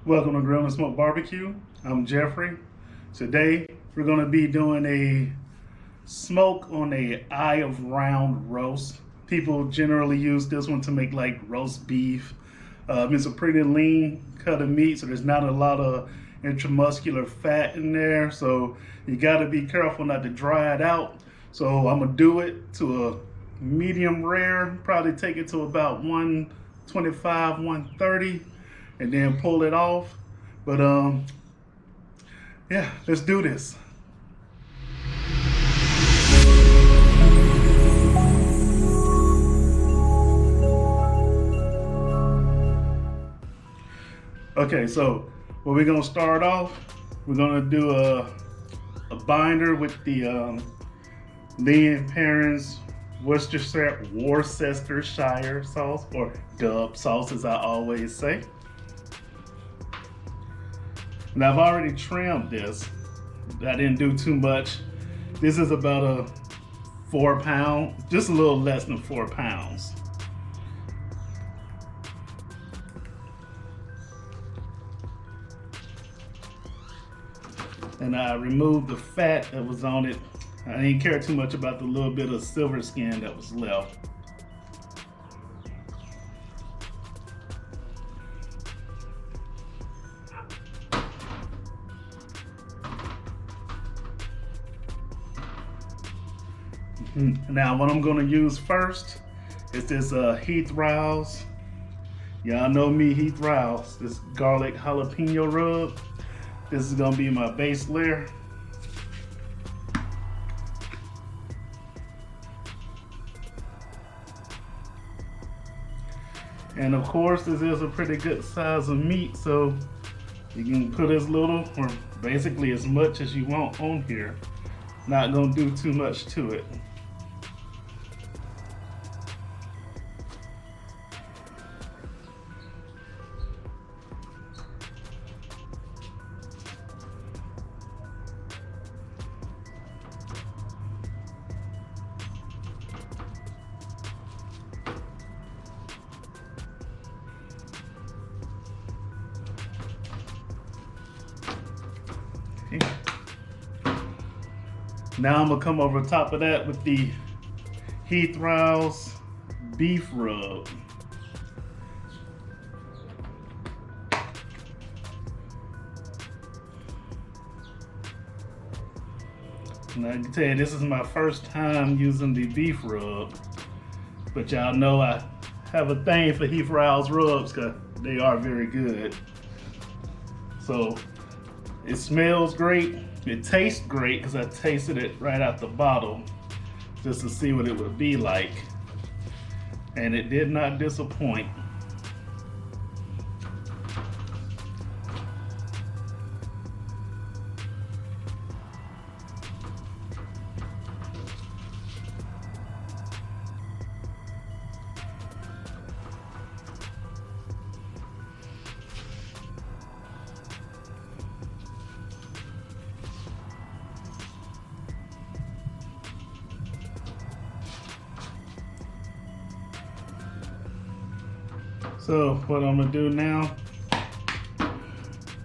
Welcome to Grill and Smoke BBQ. I'm Jeffrey. Today we're going to be doing a smoke on a eye of round roast. People generally use this one to make like roast beef. It's a pretty lean cut of meat, so there's not a lot of intramuscular fat in there. So you got to be careful not to dry it out. So I'm gonna do it to a medium rare. Probably take it to about 125, 130. And then pull it off. But yeah, let's do this. Okay, so what we're gonna start off, we're gonna do a binder with the Lee & Perrins Worcestershire sauce, or Dub sauce as I always say. Now I've already trimmed this. I didn't do too much. This is about a 4 pound, just a little less than 4 pounds. And I removed the fat that was on it. I didn't care too much about the little bit of silver skin that was left. Now what I'm going to use first is this Heath Rouse. Y'all know me, Heath Rouse. This garlic jalapeno rub. This is going to be my base layer. And of course this is a pretty good size of meat, so you can put as little or basically as much as you want on here. Not going to do too much to it. Now I'm gonna come over top of that with the Heath Rouse beef rub. And I can tell you, this is my first time using the beef rub, but y'all know I have a thing for Heath Rouse rubs because they are very good. So it smells great. It tastes great because I tasted it right out the bottle just to see what it would be like. And it did not disappoint. So what I'm gonna do now,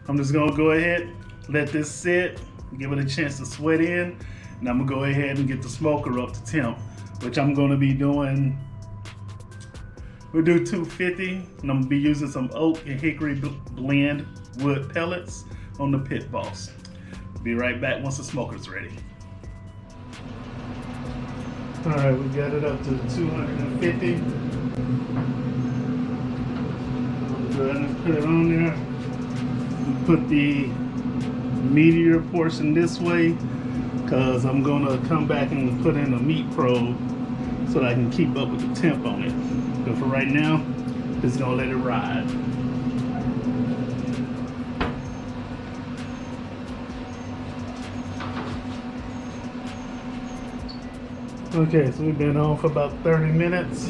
I'm just gonna go ahead, let this sit, give it a chance to sweat in, and I'm gonna go ahead and get the smoker up to temp, which I'm gonna be doing, we'll do 250, and I'm gonna be using some oak and hickory blend wood pellets on the Pit Boss. Be right back once the smoker's ready. All right, we got it up to 250. Let's put it on there. Put the meatier portion this way because I'm gonna come back and put in a meat probe so that I can keep up with the temp on it. But for right now, just gonna let it ride. Okay, so we've been on for about 30 minutes.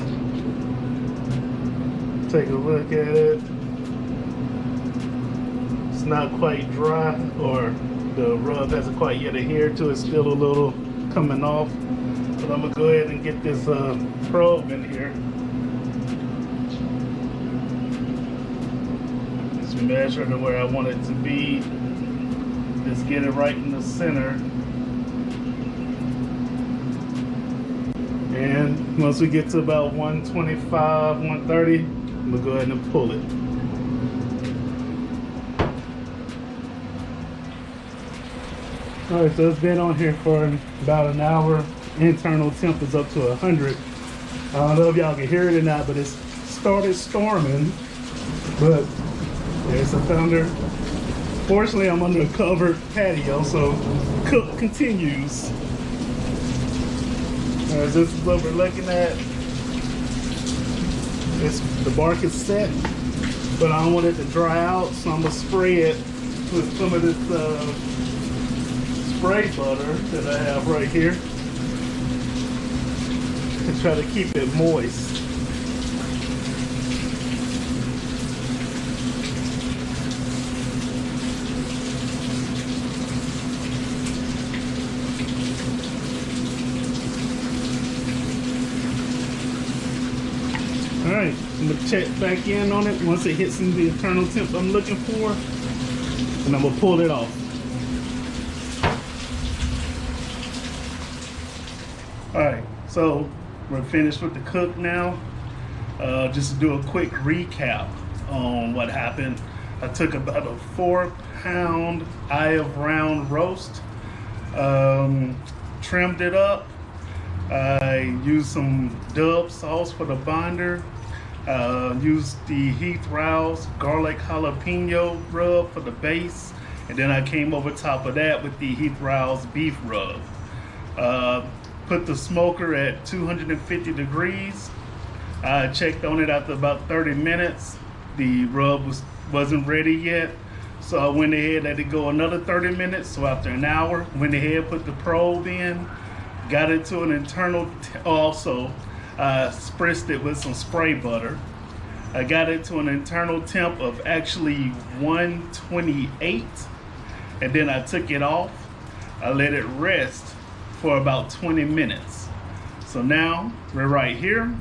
Take a look at it. It's not quite dry, or the rub hasn't quite yet adhered to it. It's still a little coming off. But I'm gonna go ahead and get this probe in here. Just measure to where I want it to be. Just get it right in the center. And once we get to about 125, 130, we'll go ahead and pull it. All right, so it's been on here for about an hour. Internal temp is up to 100. I don't know if y'all can hear it or not, but it's started storming. But there's a thunder. Fortunately, I'm under a covered patio, so cook continues. This is what we're looking at. The bark is set, but I don't want it to dry out, so I'm gonna spray it with some of this spray butter that I have right here to try to keep it moist. All right, I'm gonna check back in on it once it hits the internal temp I'm looking for, and I'm gonna pull it off. All right, so we're finished with the cook now. Just to do a quick recap on what happened. I took about a 4-pound eye of round roast, trimmed it up. I used some Dove sauce for the binder. Used the Heath Rouse garlic jalapeno rub for the base, and then I came over top of that with the Heath Rouse beef rub. Put the smoker at 250 degrees. I checked on it after about 30 minutes. The rub wasn't ready yet, so I went ahead, let it go another 30 minutes. So after an hour, went ahead, put the probe in, got it to an internal, also spritzed it with some spray butter. I got it to an internal temp of actually 128, and then I took it off. I let it rest for about 20 minutes. So now we're right here,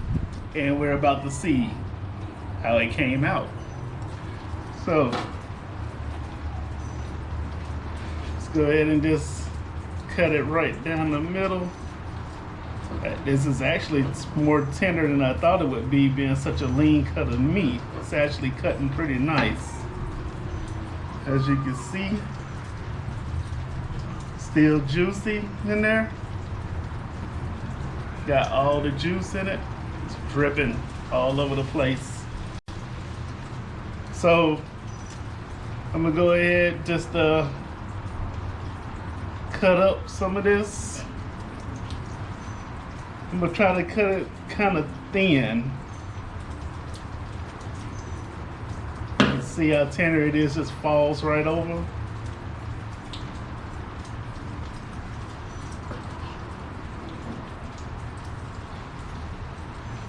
and we're about to see how it came out. So let's go ahead and just cut it right down the middle. This is actually more tender than I thought it would be, being such a lean cut of meat. It's actually cutting pretty nice. As you can see, still juicy in there. Got all the juice in it. It's dripping all over the place. So I'm gonna go ahead just cut up some of this. I'm gonna try to cut it kind of thin. You can see how tender it is, just falls right over.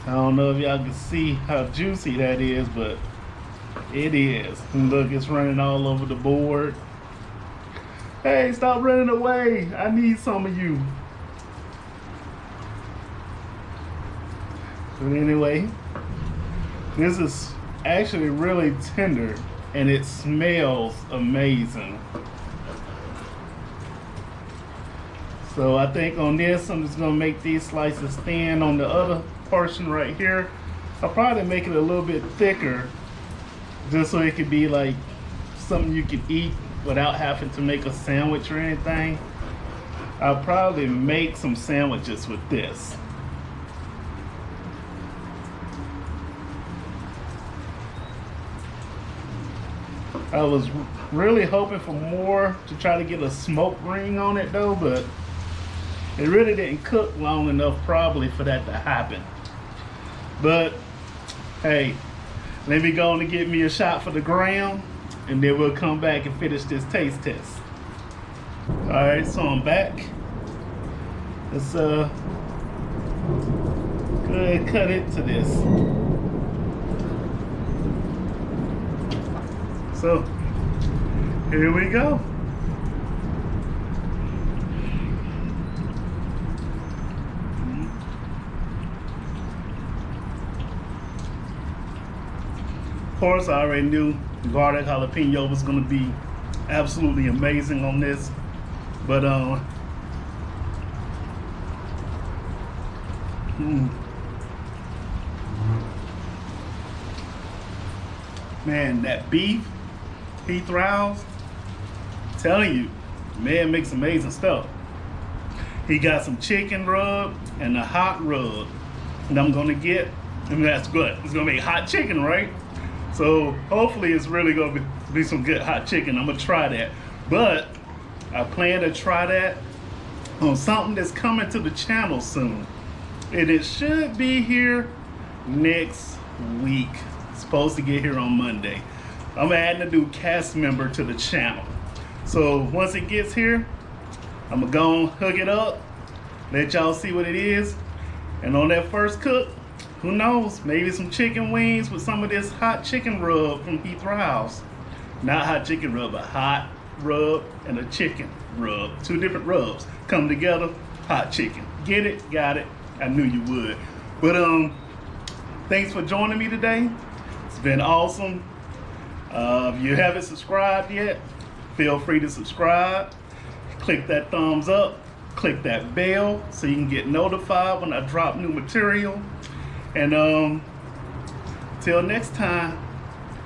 I don't know if y'all can see how juicy that is, but it is. And look, it's running all over the board. Hey, stop running away. I need some of you. But anyway, this is actually really tender, and it smells amazing. So I think on this, I'm just gonna make these slices thin. On the other portion right here, I'll probably make it a little bit thicker, just so it could be like something you could eat without having to make a sandwich or anything. I'll probably make some sandwiches with this. I was really hoping for more, to try to get a smoke ring on it though, but it really didn't cook long enough probably for that to happen. But hey, let me go on and get me a shot for the gram, and then we'll come back and finish this taste test. All right, so I'm back. Let's go ahead and cut it to this. So here we go. Of course, I already knew garlic jalapeno was gonna be absolutely amazing on this. But man, that beef he throws, telling you, man makes amazing stuff. He got some chicken rub and a hot rub. And I'm gonna get, and that's good. It's gonna be hot chicken, right? So hopefully it's really gonna be some good hot chicken. I'm gonna try that. But I plan to try that on something that's coming to the channel soon. And it should be here next week. It's supposed to get here on Monday. I'm adding a new cast member to the channel. So once it gets here, I'm gonna go and hook it up, let y'all see what it is. And on that first cook, who knows, maybe some chicken wings with some of this hot chicken rub from Heathrow House. Not hot chicken rub, but hot rub and a chicken rub. Two different rubs come together, hot chicken. Get it? Got it. I knew you would. But thanks for joining me today. It's been awesome. If you haven't subscribed yet, feel free to subscribe. Click that thumbs up, click that bell so you can get notified when I drop new material. And till next time.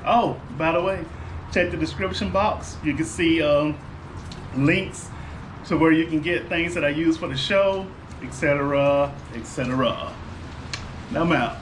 Oh, by the way, check the description box. You can see links to where you can get things that I use for the show, etc., etc. Now I'm out.